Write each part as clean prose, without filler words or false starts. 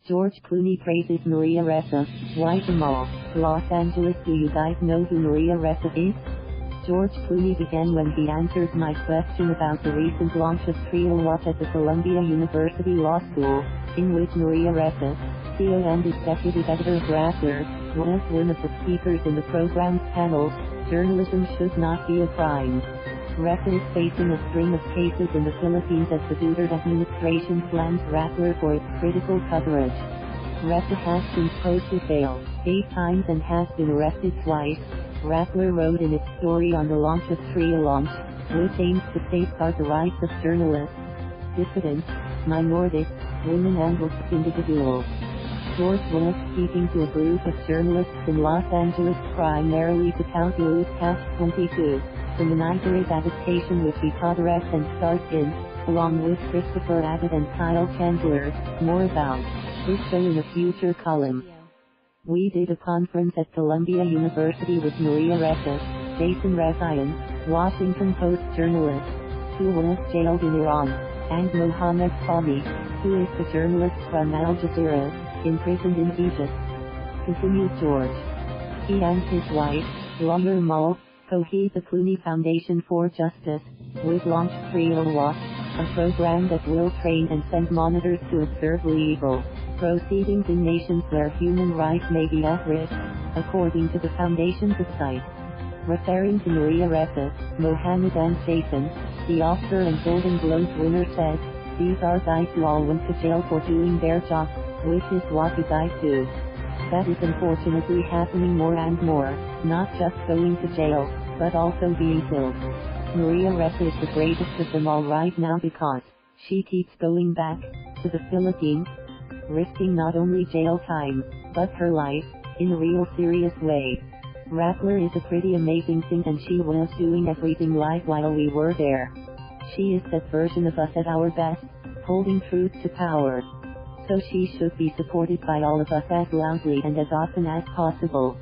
George Clooney praises Maria Ressa, wife Amal. Los Angeles. Do you guys know who Maria Ressa is? George Clooney began when he answered my question about the recent launch of Trial Watch at the Columbia University Law School, in which Maria Ressa, CEO and executive editor of Rappler, was one of the speakers in the program's panel, Journalism Should Not Be a Crime. Ressa is facing a string of cases in the Philippines as the Duterte administration slams Rappler for its critical coverage. Ressa has since posted bail 8 times and has been arrested twice. Rappler wrote in its story on the launch of Trial Launch, which aims to safeguard the rights of journalists, dissidents, minorities, women and individuals. George was speaking to a group of journalists in Los Angeles, primarily to tout Louis Catch-22, the miniseries adaptation with Ricardo Rex and stars in, along with Christopher Abbott and Kyle Chandler. More about this show in a future column. We did a conference at Columbia University with Maria Ressa, Jason Rezaian, Washington Post journalist, who was jailed in Iran, and Mohammed Fahmy, who is the journalist from Al Jazeera, imprisoned in Egypt. Continued George. He and his wife, lawyer Amal, co-head the Clooney Foundation for Justice, which launched Trial Watch, a program that will train and send monitors to observe legal proceedings in nations where human rights may be at risk, according to the foundation's website. Referring to Maria Ressa, Mohammed and Jason, the Oscar and Golden Globe winner said, "These are guys who all went to jail for doing their job, which is what you guys do." That is unfortunately happening more and more, not just going to jail, but also being killed. Maria Ressa is the greatest of them all right now because she keeps going back to the Philippines, risking not only jail time, but her life, in a real serious way. Rappler is a pretty amazing thing and she was doing everything live while we were there. She is that version of us at our best, holding truth to power. So she should be supported by all of us as loudly and as often as possible.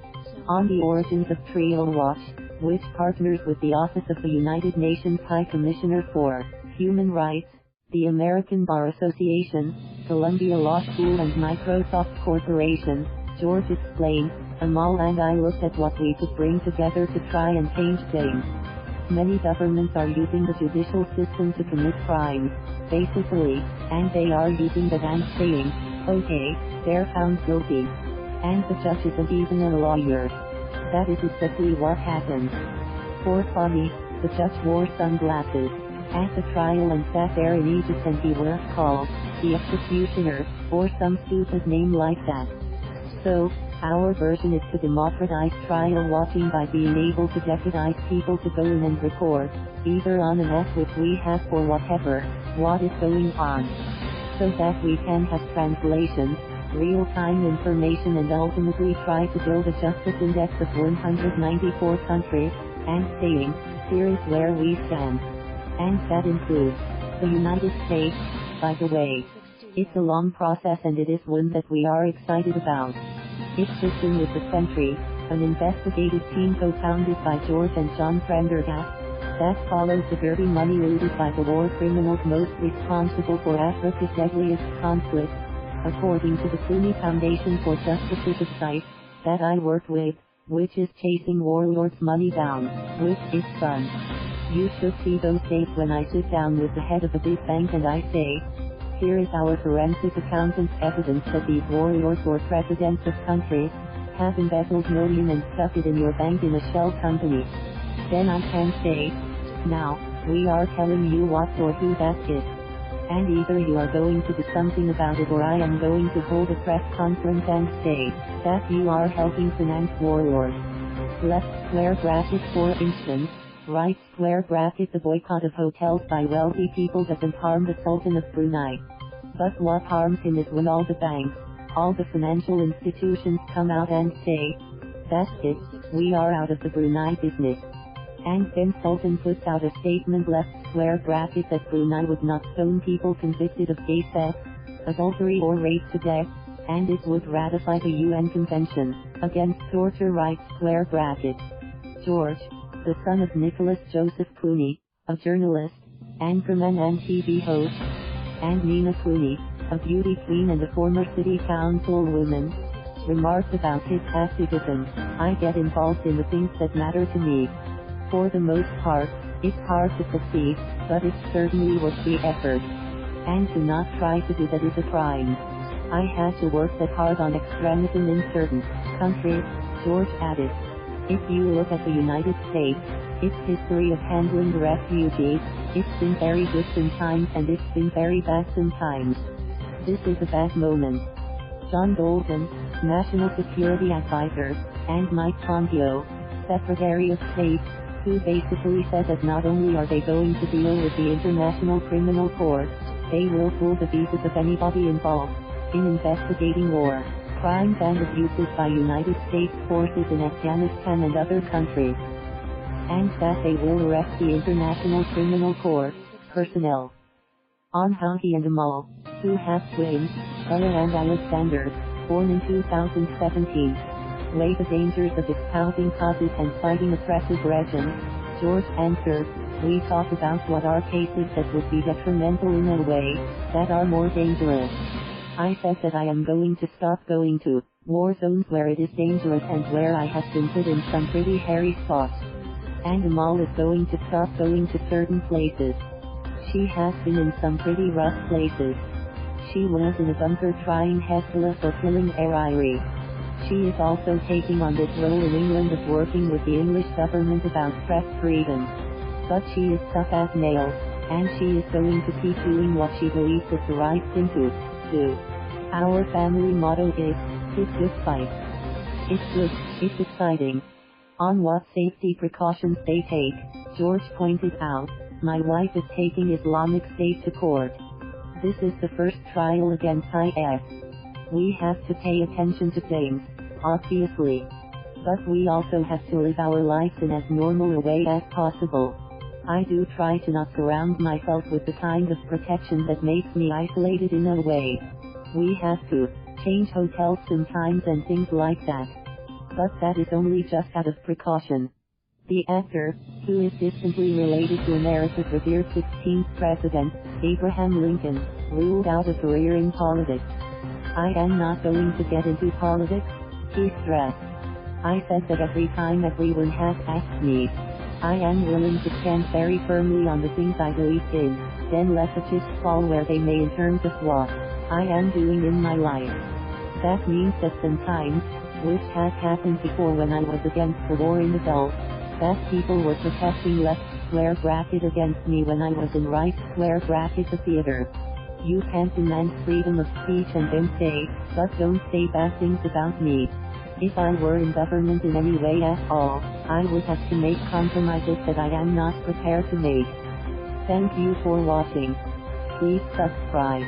On the origins of Trial Watch, which partners with the Office of the United Nations High Commissioner for Human Rights, the American Bar Association, Columbia Law School and Microsoft Corporation, George explained, Amal and I looked at what we could bring together to try and change things. Many governments are using the judicial system to commit crimes, basically, and they are using that and saying, okay, they're found guilty. And the judge isn't even a lawyer. That is exactly what happened. For Fahmy, the judge wore sunglasses at the trial and sat there in Egypt and he was called the executioner, or some stupid name like that. So, our version is to democratize trial watching by being able to deputize people to go in and record, either on an app which we have for whatever, what is going on. So that we can have translations, real-time information and ultimately try to build a justice index of 194 countries, and saying, here is where we stand. And that includes the United States, by the way. It's a long process and it is one that we are excited about. It fits in with the Sentry, an investigative team co-founded by George and John Prendergast, that follows the dirty money looted by the war criminals most responsible for Africa's deadliest conflict, according to the Clooney Foundation for Justice's website, that I work with, which is chasing warlords' money down, which is fun. You should see those days when I sit down with the head of a big bank and I say, here is our forensic accountant's evidence that these warlords or presidents of countries have embezzled millions and stuck it in your bank in a shell company. Then I can say, now, we are telling you what or who that is. And either you are going to do something about it or I am going to hold a press conference and say that you are helping finance warlords. Left square bracket for instance, right square bracket the boycott of hotels by wealthy people doesn't harm the Sultan of Brunei. But what harms him is when all the banks, all the financial institutions come out and say, that's it, we are out of the Brunei business. And then Sultan puts out a statement left square bracket that Brunei would not stone people convicted of gay sex, adultery or rape to death, and it would ratify the UN Convention against torture right square bracket. George, the son of Nicholas Joseph Clooney, a journalist, anchorman and TV host, and Nina Clooney, a beauty queen and a former city councilwoman, remarked about his activism. I get involved in the things that matter to me. For the most part, it's hard to succeed, but it's certainly worth the effort. And to not try to do that is a crime. I had to work that hard on extremism in certain countries, George added. If you look at the United States, its history of handling the refugees, it's been very good sometimes and it's been very bad sometimes. This is a bad moment. John Bolton, National Security Advisor, and Mike Pompeo, Secretary of State, who basically said that not only are they going to deal with the International Criminal Court, they will pull the visas of anybody involved in investigating war, crimes and abuses by United States forces in Afghanistan and other countries. And that they will arrest the International Criminal Court personnel. On Honky and Amal, who have twins, Bella and Alexander, born in 2017, weigh the dangers of espousing causes and fighting oppressive regimes, George answered, we talk about what are cases that would be detrimental in a way, that are more dangerous. I said that I am going to stop going to war zones where it is dangerous and where I have been put in some pretty hairy spots. And Amal is going to stop going to certain places. She has been in some pretty rough places. She was in a bunker trying Hezbollah for killing Hariri. She is also taking on this role in England of working with the English government about press freedom. But she is tough as nails, and she is going to keep doing what she believes is the right thing to do. Our family motto is, "It's good fight." It's good, it's exciting. On what safety precautions they take, George pointed out, my wife is taking Islamic State to court. This is the first trial against IS. We have to pay attention to things, obviously. But we also have to live our lives in as normal a way as possible. I do try to not surround myself with the kind of protection that makes me isolated in a way. We have to change hotels sometimes and things like that. But that is only just out of precaution. The actor, who is distantly related to America's revered 16th president, Abraham Lincoln, ruled out a career in politics. I am not going to get into politics, he stressed. I said that every time everyone has asked me, I am willing to stand very firmly on the things I believe in, then let the chips fall where they may in terms of what I am doing in my life. That means that sometimes, which has happened before when I was against the war in the Gulf, that people were protesting left square bracket against me when I was in right square bracket the theater. You can't demand freedom of speech and then say, but don't say bad things about me. If I were in government in any way at all, I would have to make compromises that I am not prepared to make. Thank you for watching. Please subscribe.